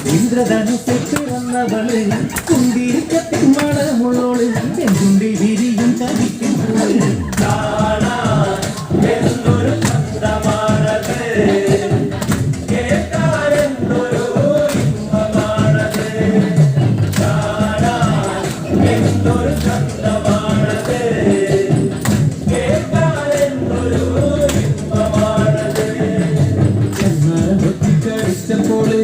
ഇന്ദ്രധനുസിൽ പിറന്നവള് കുന്തിരിക്കത്തിൻ മണമുള്ളോള് എന്തുണ്ടി വിരിയും ചതിക്കുമ്പോൾ എന്തൊരു ചന്തമാണത് കേട്ടാരെന്തൊരു ഇമ്പമാണത് എന്തൊരു ചന്തമാണത് കേട്ടാരെന്തൊരു ഇമ്പമാണത് എന്നാലും ഒത്തിക്കടിച്ചപ്പോള്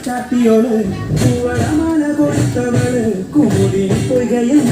ചാട്ടിയോള് പൂവളമാല കൊടുത്തവള് കൂടി പൊയ്കയും